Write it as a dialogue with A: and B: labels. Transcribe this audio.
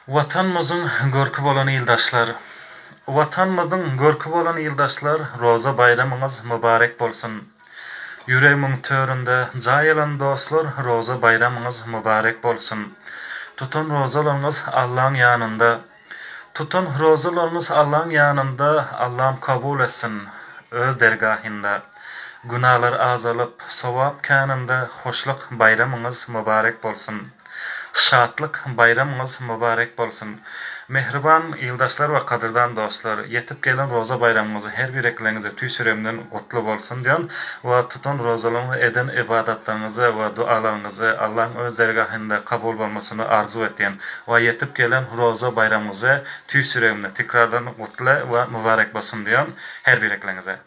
A: Vatanımızın görkü bolan ýyldaşlar. Vatanymyzyň görkü bolan ýyldaşlar, roza bayramyňyz mübarek bolsun. Yüregiň töründe jaýylan dostlar, roza bayramyňyz mübarek bolsun. Tutun rozalaryňyz Allahyň ýanynda. Tutun rozalaryňyz Allahyň ýanynda, Allahym kabul etsin öz dergahynda. Günahlar azalyp, sowap kanynda hoşluk bayramyňyz mübarek bolsun. Şatlyk bayramyňyz mübarek bolsun. Mehriban ýyldaşlar we kadyrdan dostlar, yetip gelen roza bayramyňyzy her bireklerinize tüý süremden gutly bolsun diýen we tutun rozalaryňy eden ibadatlaryňyzy we dualaryňyzy Allahyň öz dergahynda kabul bolmasyny arzu etýän we yetip gelen roza bayramyňyzy tüý süremden tekrardan gutly we mübarek bolsun diýen her bireklerinize.